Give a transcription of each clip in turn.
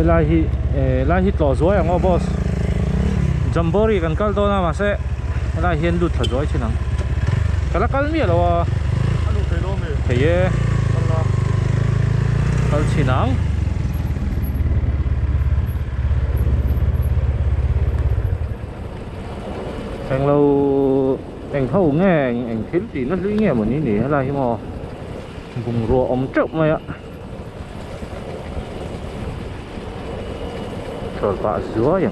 lai hi tlo zoi ang boss Jamboree kan kal to na mahse lai hian lut tha zoi chinang kala kal mi lo alu thei lo me thei ye Allah kal chinang anh lâu anh thâu nghe anh thiếu gì nó lưỡi nghe một ní nỉ là hi mò vùng rùa ống trộm mày ạ trời vạ dứa vậy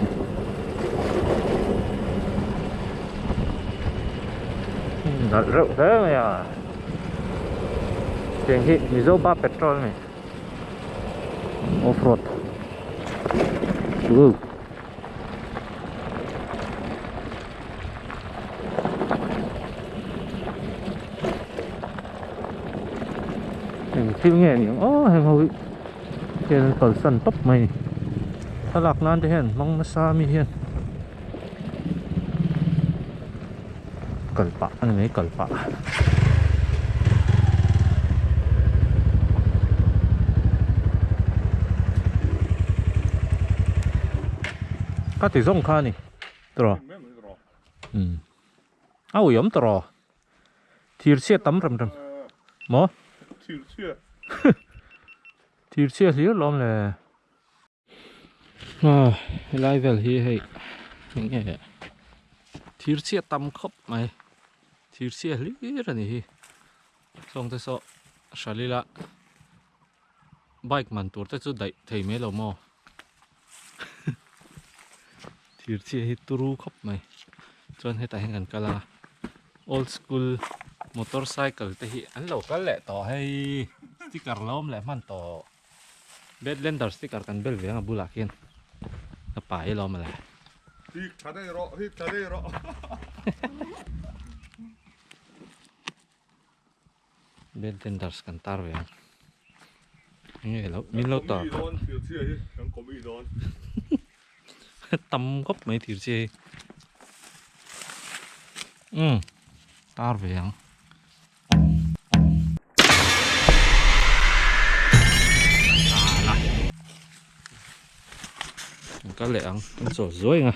đặt rượu thế mày à tiền hit Mizoram petrol này off road thiếu nghe những hàng hôi trên cầu sân tóc mày ta lạc nan thế hiện mong nó xa mi hiện cẩn bạ anh ấy cẩn bạ cá thì rong kha nè rồi áo yếm rồi thiệt xe tắm rầm rầm mỏ thiệt xe liếc lom nè lại về hi hay nghe thiệt xe tắm khóc mày thiệt xe liếc rồi nè xong tới số sali la bike man tour tới chỗ đại thầy mấy lâu mò thiệt xe hi turu khóc mày chọn hay tại hàng gần cả old school motorcycle te hi an lo kal le to hay sticker lom le man to bedlander sticker kan bel ve nga bula kian na pai lom la hit thade ro bedlanders kan tar ve nghe lo min lo to tâm gốc mấy thiệt xe tar về ăn có lẽ ăn sổ dối nha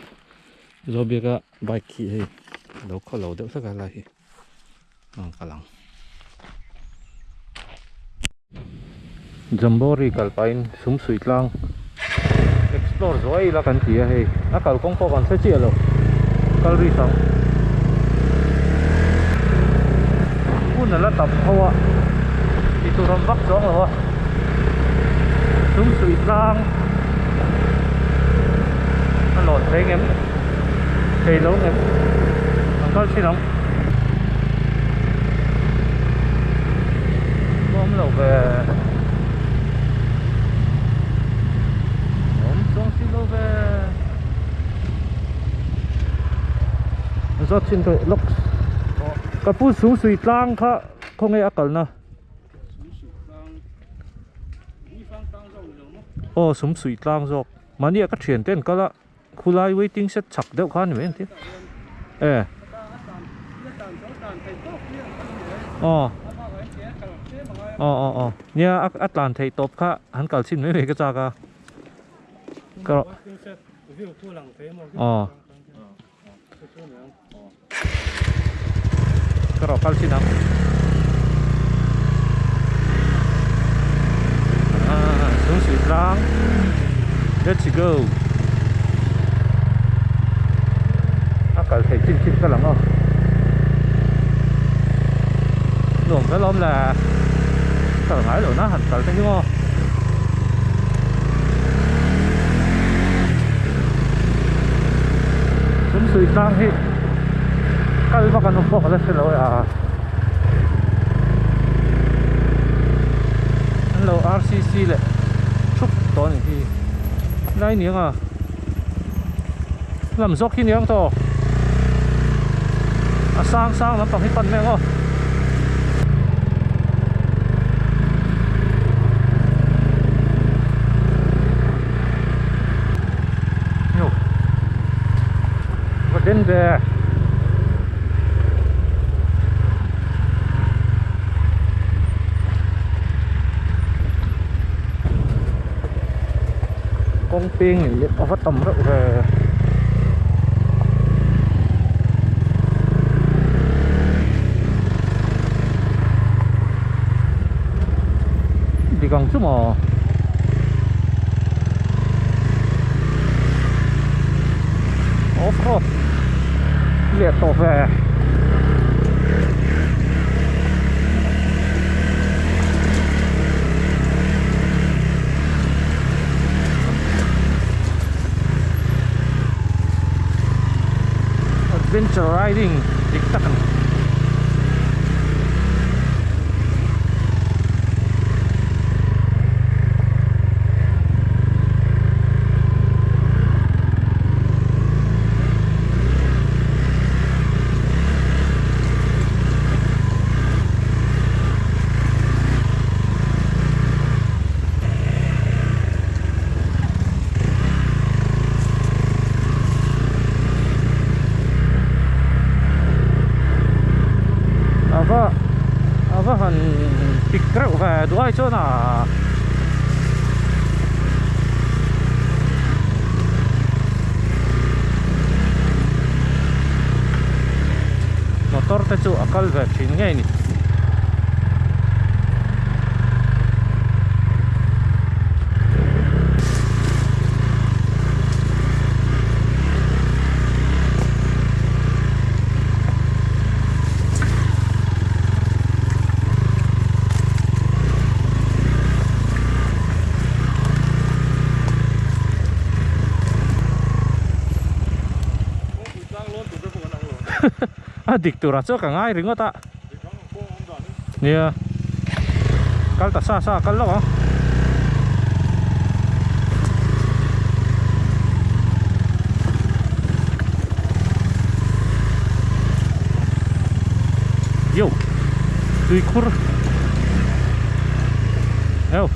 rồi biết cái bike kia hay đâu có lâu được tất cả lại cả lằng Jamboree kalpain sum suit lang explore dối là kan tia hay nó kal kong ko kan se chia lo kal ri sang phun là tập hoa thì tụi nó bắt gió rồi sum suit lang nó lột thấy em cây lâu em còn có gì không bom lẩu về bom xuống xí lô về rót trên cái lốc cái phun xuống suy lang khá không nghe ác na xuống suy lang rồi mà nia các chuyện tên có là khu lai waiting set chặt đeo khan vậy thế nia Atlan thấy top khá hắn cả xin mấy cái cha cả cái cái rồi xin nào xuống suy lang let's go cởi thể chinh cái lắm không luồng cái lom là cởi ngái rồi nó hẳn cởi thế không súng suy sang thì cởi vào cái nông bọc là sẽ lỗi hello RCC lại chúc đó thì đây niếng làm dốc khi niếng to sang nó bằng cái phần mẹ không nhiều và đến về phong ping ở phát tầm rất về thì còn chút mà off liệt tổ về adventure riding diktakan pikrek về đuôi chỗ nào motor ta chỗ akal về chín ngay nè dik tu ra cho ka ngai ringo ta nia kal ta sa kal lo yo tui khur yo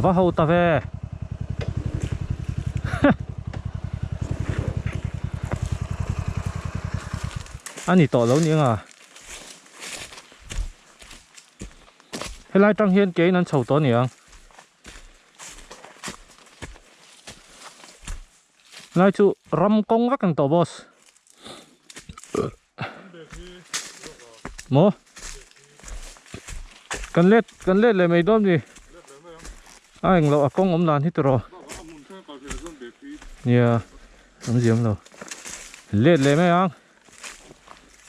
và hậu ta về anh đi tỏ lâu những à hay lại trang hiên kế nên sầu to nhỉ lại chú ram công các thằng tỏ boss mô cần lết lại mấy đốm gì anh lo công ống đàn hết rồi yeah ống gì ống đâu lết lên mấy anh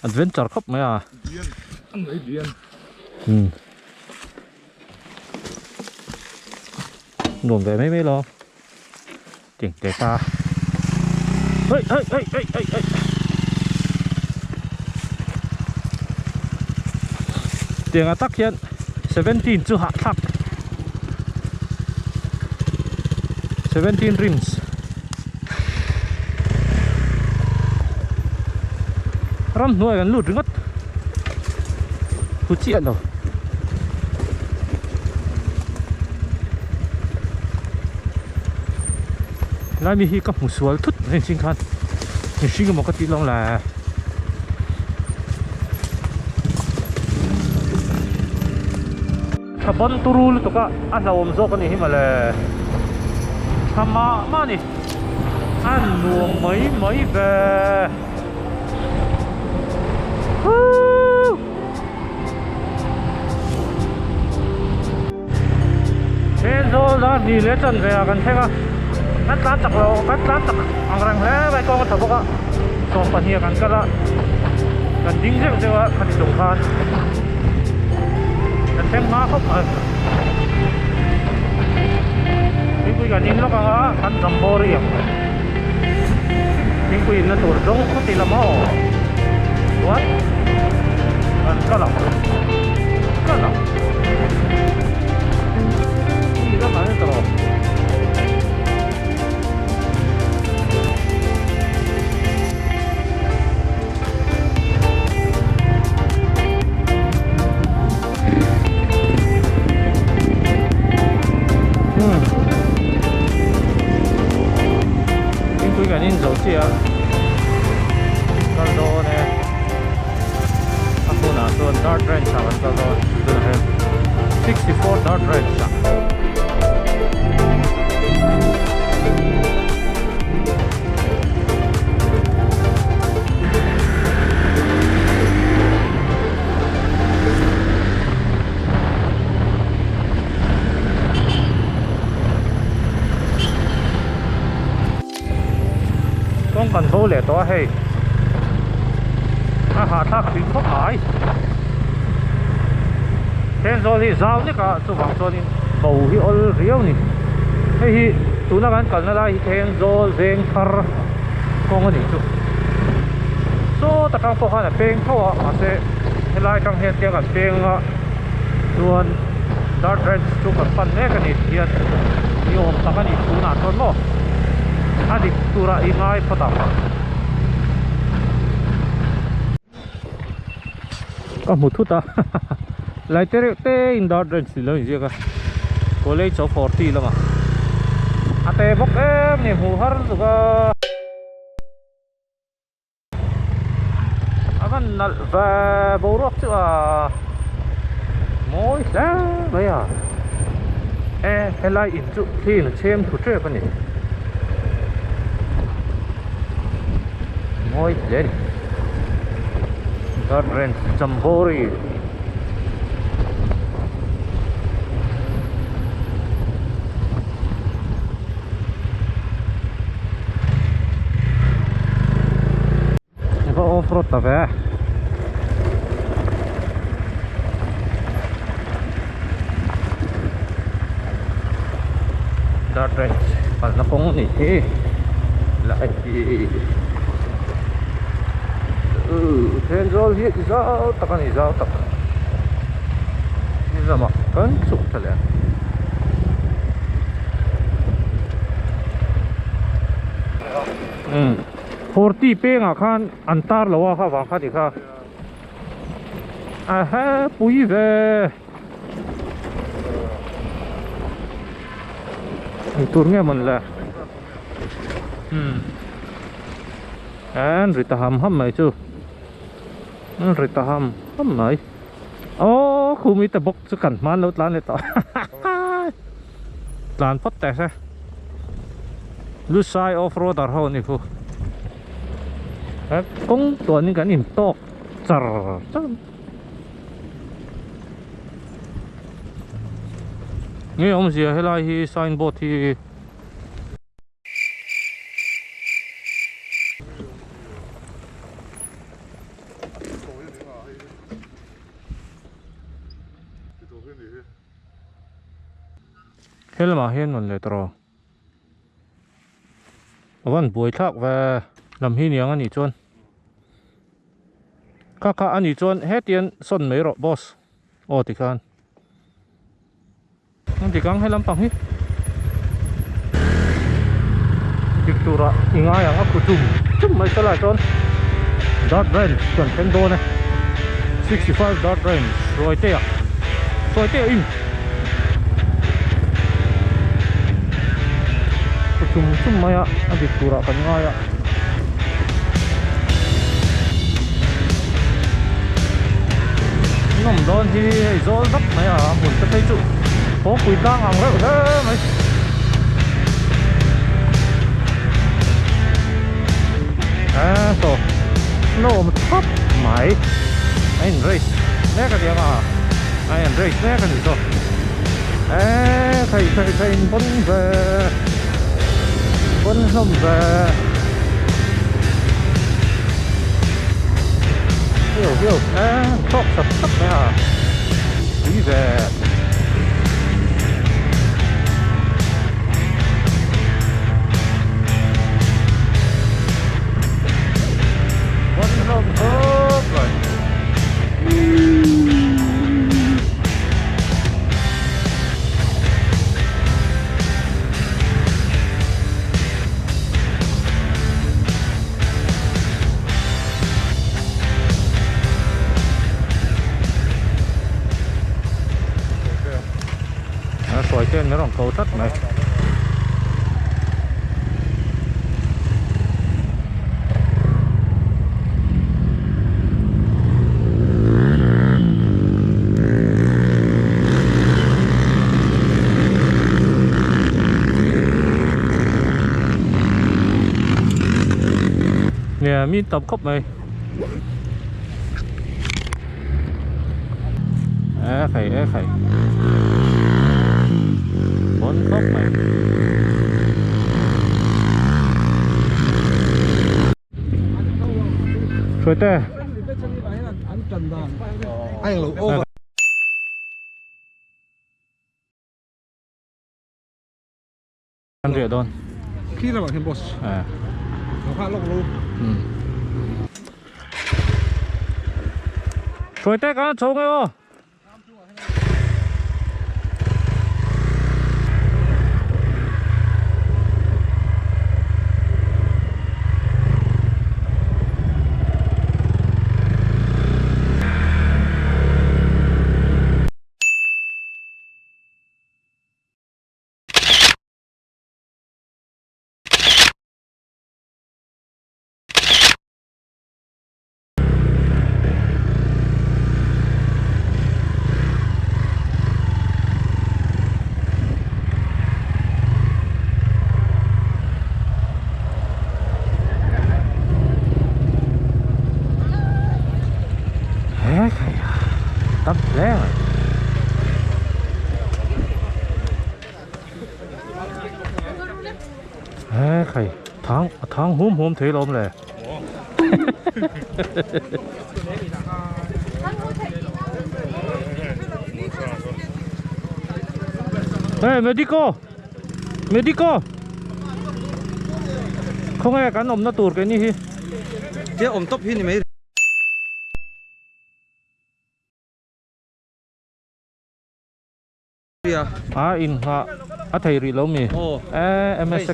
adventure khawpmai à anh lấy điện luồng về mấy lo chỉnh để ta ơi tiếng attack hiện 17 chu hạ thắc 17 rims ram nuôi gần lụt ngất hụt chuyện rồi lại mi hi cấp một số thút lên xin khăn nhưng xin một cái tí long là bon turul to ka anawm zo ka ni himale hama mani an nuam mai ve Thenzawl da ni le chan ve kan thega kan tlan tak ang rang le bai ko ta boka so pa hi kan kala kan ding je de wa kan dong khan kan theng ma khawpmai cái cái nhìn nó còn á anh Jamboree thính quy nó tụt rỗng có tí là mỏ what ăn cá lọc gì đó mà nó tụt cái cái nhìn dấu chia cái đó này aku nak tuan dirt ranch awan kalau tuan hay 64 dirt ranch con cần thô lẻ to hay hạ thác thủy khóc ái Thenzawl thì giao nhé cả chú vắng cho nên bầu hi ol riêu nè hay hi tú na gan cần là hi Thenzawl zankhat con cái gì chú số ta đang phô khai là peng thâu à mà sẽ lại đang hiện tiếng là peng à luôn dirt ranch chú cần phân nè cái này hiện nhiều hôm ta cái này tú na thôi mà adik tura ingai patapa một chút ta lại te in dirt ranch lên gì cả có lấy cho 40 là mà ate bốc em này hù har juga akan nal và boruak chứ à mối ra vậy à hay lại in chụp thì nó xem thủ trệ cái này mối dễ dirt ranch Jamboree có off-road ta về dirt ranch phải nó không nỉ thế lại Thenzawl hiện giao ta cái này giao tập như là mà cấn sụp thật lẽ 40 เป้งอ่ะคันอันตารแล้วว่าค่ะวางคันอีกค่ะฮะปุ๋ยเว่ตัวเงี้ยมันแหละอันริตาหำไหมจูอันริตาหำไหมโอ้คุณมีแต่บกสักกันมันแล้วร้านเลยต่อร้านพัดแต่ใช่ลูกชายออฟโรดอะไรนี่คุณcũng tuần cái niềm to chở nghe ông gì hay là hi signboard thì hết mà hết mình lại trò vẫn buổi thác và làm hi niang anh ấy chôn các anh ấy chôn hết tiền son mấy rồi boss ô thì can anh thì căng hay làm bằng hết pictura ingai ang aku chum mai sala chôn dirt ranch còn thêm đô này 65 dirt ranch rồi te im chum mai anh pictura kan ngai nằm đón thì gió rất mấy à muốn cho thấy trụ có quỳ tăng hàng rất thế mấy rồi nó một thấp máy anh race nè cái tiếng à anh race nè cái gì rồi thầy vẫn về vẫn không về hiểu top sập này à quý về lên mấy rồng cầu tất mày nè mi tập khóc mày khẩy bốn khóc mày rồi tê anh lục ô ăn rỉa đòn khi là bảo thêm boss nó pha lọc luôn rồi tê có trông nghe không tấp lé rồi khẩy tháng hôm thế lắm lẹ medico không nghe cắn ống nó tụt cái này chứ ống tóc hin thì mấy in ha thầy rì lâu mì em sẽ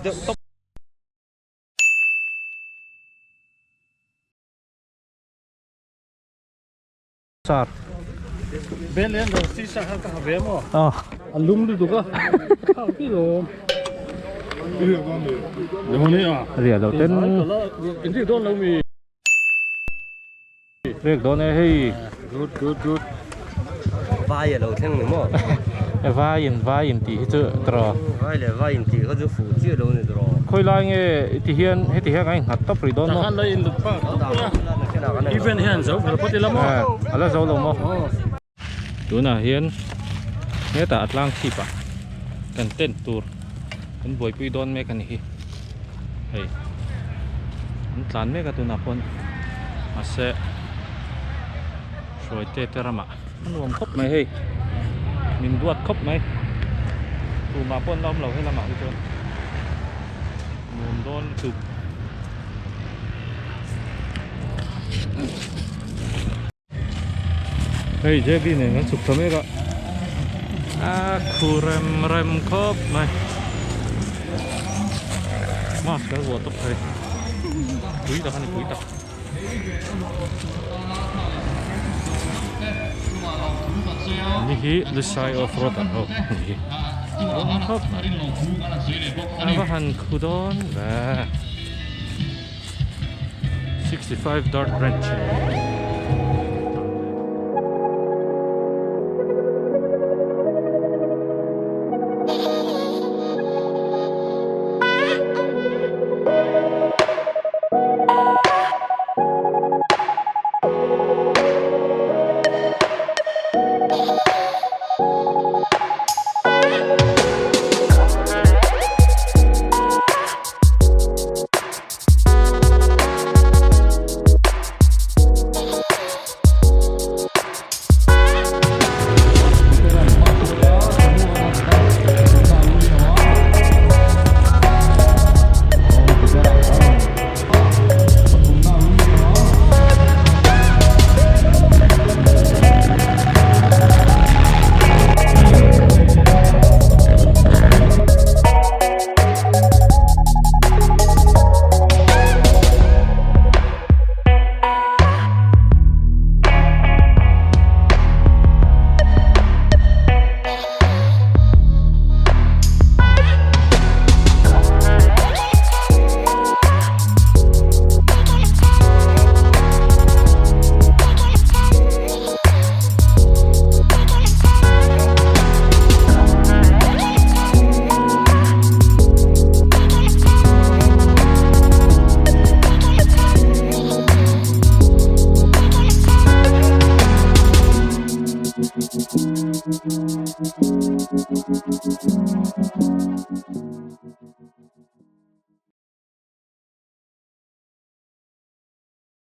sar bên lên rồi xí xa cả về mà anh lúng đi được á không biết rồi rìa đầu tiên cái gì đó lâu mì việc đó này hay good vai ở đầu tiên nữa mà vai in tí chứ trò vai in tí có chỗ phụ chưa đâu nữa rồi khôi lai nghe thì hiện anh hạt tóc rồi đó nó hắn lấy được bao even hiện dấu phải bắt đi lắm mà là dấu lắm mà chú nào hiện nghe ta lang chip à cần tên tour cần buổi pi don mấy cái này hey anh plan mấy cái tu napon mahse rồi tê tê rama nuam khóc mày hey mình đuột khóc mày tu mà pon lom lầu hay là mạo chứ nuam don chụp hey JB này nó chụp tấm ấy gọi khu rem khóc mày mà cái bộ tóc này quý tao hay quý tao Nihi the side of road oh nihi khóc avahan kudon và 65dirtranch